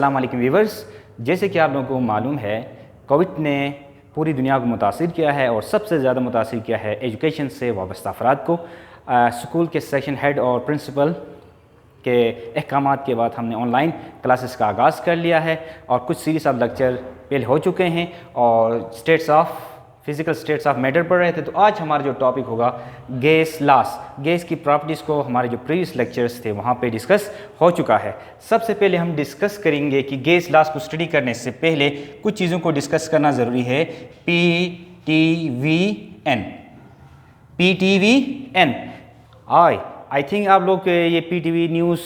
अस्सलाम वालेकुम व्यूवर्स, जैसे कि आप लोगों को मालूम है कोविड ने पूरी दुनिया को मुतासिर किया है और सबसे ज़्यादा मुतासिर किया है एजुकेशन से वाबस्ता अफराद को। स्कूल के सेक्शन हेड और प्रिंसिपल के अहकामात के बाद हमने ऑनलाइन क्लासेस का आगाज़ कर लिया है और कुछ सीरीज़ ऑफ लेक्चर पहले हो चुके हैं और फिज़िकल स्टेट्स ऑफ मैटर पढ़ रहे थे। तो आज हमारा जो टॉपिक होगा गैस लॉस, गैस की प्रॉपर्टीज़ को हमारे जो प्रीवियस लेक्चर्स थे वहाँ पे डिस्कस हो चुका है। सबसे पहले हम डिस्कस करेंगे कि गैस लॉस को स्टडी करने से पहले कुछ चीज़ों को डिस्कस करना ज़रूरी है। PTVN आई थिंक आप लोग ये PTV न्यूज़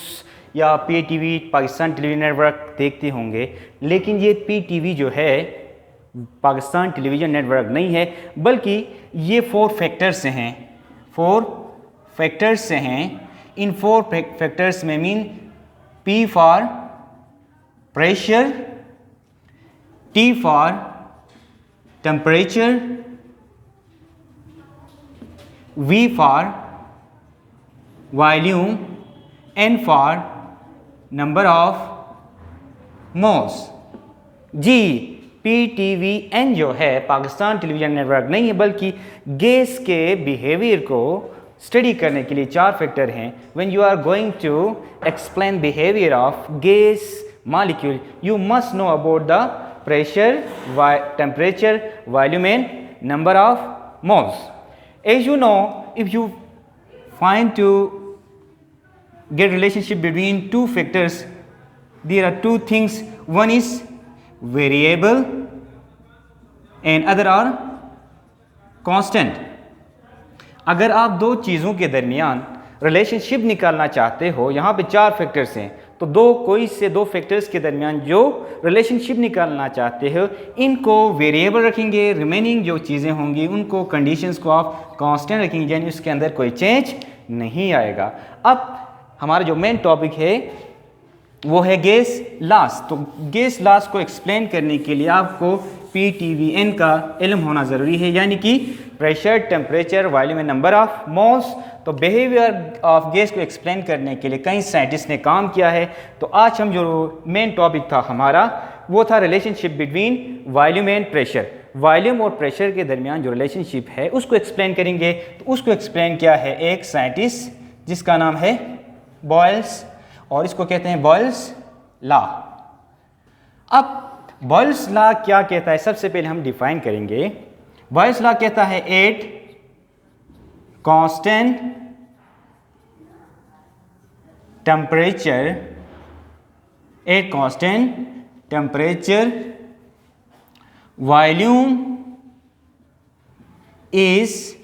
या PTV पाकिस्तान टेलीविजन नेटवर्क देखते होंगे, लेकिन ये PTV जो है पाकिस्तान टेलीविज़न नेटवर्क नहीं है, बल्कि ये 4 फैक्टर्स से हैं। 4 फैक्टर्स से हैं। इन 4 फैक्टर्स में mean P for pressure, T for temperature, V for volume, N for number of moles. जी, PTVN जो है पाकिस्तान टेलीविज़न नेटवर्क नहीं है, बल्कि गैस के बिहेवियर को स्टडी करने के लिए 4 फैक्टर हैं। When you are going to explain behaviour of gas molecule, you must know about the pressure, temperature, volume and number of moles. As you know, if you find to get relationship between 2 factors, there are 2 things. One is variable and other are constant. अगर आप दो चीज़ों के दरमियान relationship निकालना चाहते हो, यहाँ पे 4 फैक्टर्स हैं, तो कोई से दो फैक्टर्स के दरमियान जो रिलेशनशिप निकालना चाहते हो, इनको वेरिएबल रखेंगे, रिमेनिंग जो चीज़ें होंगी उनको कंडीशंस को आप कांस्टेंट रखेंगे, यानी उसके अंदर कोई चेंज नहीं आएगा। अब हमारा जो मेन टॉपिक है वो है गैस लॉस। तो गैस लॉस को एक्सप्लेन करने के लिए आपको PTVN का इल्म होना ज़रूरी है, यानी कि pressure, temperature, volume and number of moles. तो बिहेवियर ऑफ गैस को एक्सप्लेन करने के लिए कई साइंटिस्ट ने काम किया है। तो आज हम जो मेन टॉपिक था हमारा वो था relationship between volume and pressure. Volume और प्रेशर के दरमियान जो रिलेशनशिप है उसको एक्सप्लेन करेंगे। तो उसको एक्सप्लेन किया है एक साइंटिस्ट जिसका नाम है बॉयल्स, और इसको कहते हैं बॉयल्स लॉ। अब बॉयल्स लॉ क्या कहता है, सबसे पहले हम डिफाइन करेंगे। बॉयल्स लॉ कहता है at constant temperature volume is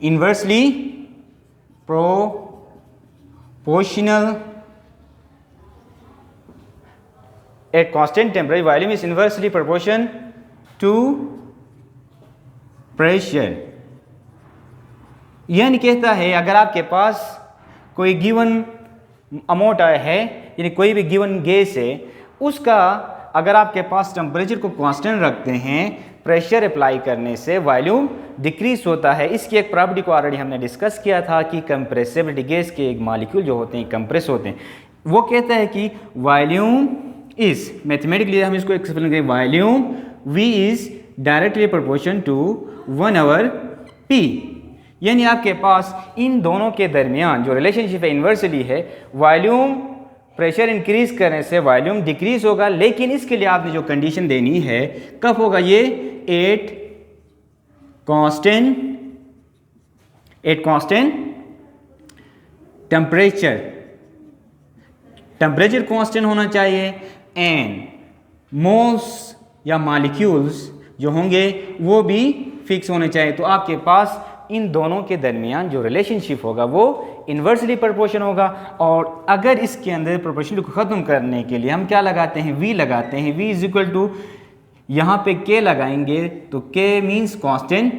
inversely proportional at constant temperature, volume is inversely proportional to pressure। यानी कहता है अगर आपके पास कोई गिवन अमाउंट आया है, यानी कोई भी गिवन गैस है, उसका अगर आपके पास टेम्परेचर को कांस्टेंट रखते हैं, प्रेशर अप्लाई करने से वॉल्यूम डिक्रीज होता है। इसकी एक प्रॉपर्टी को ऑलरेडी हमने डिस्कस किया था कि कंप्रेसिबिलिटी, गैस के एक मॉलिक्यूल जो होते हैं कंप्रेस होते हैं। वो कहता है कि वॉल्यूम इज, मैथमेटिकली हम इसको एक्सप्लेन करें, volume V is directly proportion to 1/P। यानी आपके पास इन दोनों के दरमियान जो रिलेशनशिप है इन्वर्सली है। वॉल्यूम प्रेशर इंक्रीज करने से वॉल्यूम डिक्रीज होगा, लेकिन इसके लिए आपने जो कंडीशन देनी है कब होगा, ये एट कांस्टेंट टेम्परेचर कांस्टेंट होना चाहिए, एंड मोल्स या मॉलिक्यूल्स जो होंगे वो भी फिक्स होने चाहिए। तो आपके पास इन दोनों के दरमियान जो रिलेशनशिप होगा वो इन्वर्सली प्रोपोर्शन होगा। और अगर इसके अंदर प्रोपोर्शन को ख़त्म करने के लिए हम क्या लगाते हैं, V लगाते हैं। V इज इक्वल टू, यहाँ पे K लगाएंगे तो K means constant,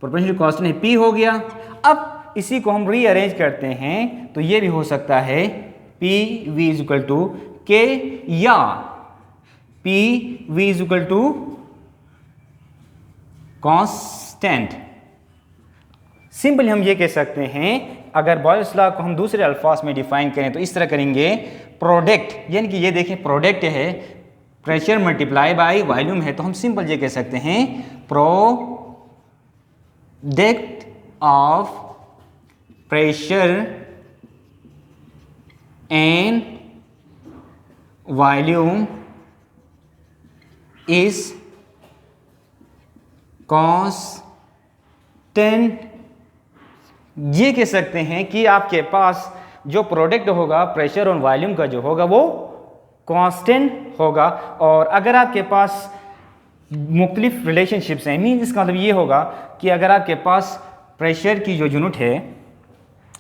proportion constant है, P हो गया। अब इसी को हम रीअरेंज करते हैं तो ये भी हो सकता है PV is equal to K या PV is equal to constant simple हम ये कह सकते हैं, अगर बॉयल्स लॉ को हम दूसरे अल्फाज में डिफाइन करें तो इस तरह करेंगे, प्रोडक्ट, यानी कि ये देखें प्रोडक्ट है, प्रेशर मल्टीप्लाई बाय वॉल्यूम है, तो हम सिंपल ये कह सकते हैं product of pressure and volume is constant. ये कह सकते हैं कि आपके पास जो प्रोडक्ट होगा प्रेशर और वॉल्यूम का जो होगा वो कांस्टेंट होगा। और अगर आपके पास मुख्तलिफ रिलेशनशिप्स हैं, मीन इसका मतलब ये होगा कि अगर आपके पास प्रेशर की जो यूनिट है,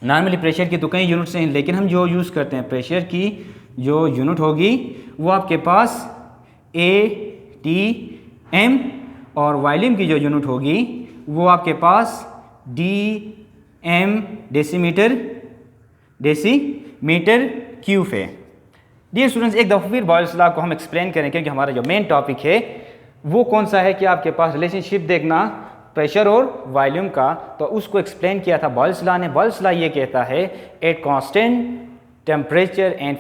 नॉर्मली प्रेशर की तो कई यूनिट्स हैं, लेकिन हम जो यूज़ करते हैं प्रेशर की जो यूनिट होगी वो आपके पास ATM, और वॉल्यूम की जो यूनिट होगी वो आपके पास DM, डेसीमीटर क्यूब है। डियर स्टूडेंट्स, एक दफ़ा फिर बॉयल्स लॉ को हम एक्सप्लेन करें, क्योंकि हमारा जो मेन टॉपिक है वो कौन सा है कि आपके पास रिलेशनशिप देखना प्रेशर और वॉल्यूम का, तो उसको एक्सप्लेन किया था बॉयल्स लॉ ने। बॉयल्स लॉ ये कहता है at constant temperature and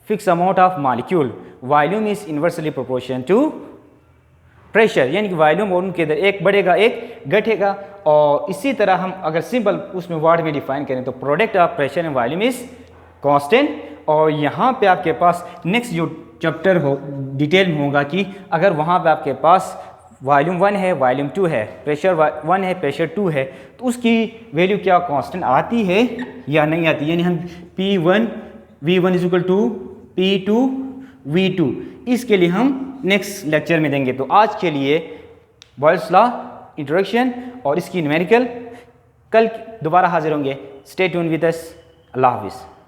fix amount of molecule volume is inversely proportion to pressure, यानी कि वॉल्यूम और उनके अंदर एक बढ़ेगा एक घटेगा। और इसी तरह हम अगर सिंपल उसमें वर्ड में डिफाइन करें तो product of pressure and volume is constant. और यहाँ पे आपके पास नेक्स्ट जो चैप्टर हो डिटेल में होगा कि अगर वहाँ पे आपके पास वॉल्यूम 1 है, वॉल्यूम 2 है, प्रेशर 1 है, प्रेशर 2 है, तो उसकी वैल्यू क्या कांस्टेंट आती है या नहीं आती, यानी हम P1 V1 is equal to P2 V2, इसके लिए हम नेक्स्ट लेक्चर में देंगे। तो आज के लिए बॉयल्स लॉ इंट्रोडक्शन और इसकी न्यूमेरिकल, कल दोबारा हाजिर होंगे। Stay tune with us. अल्लाह हाफिज़।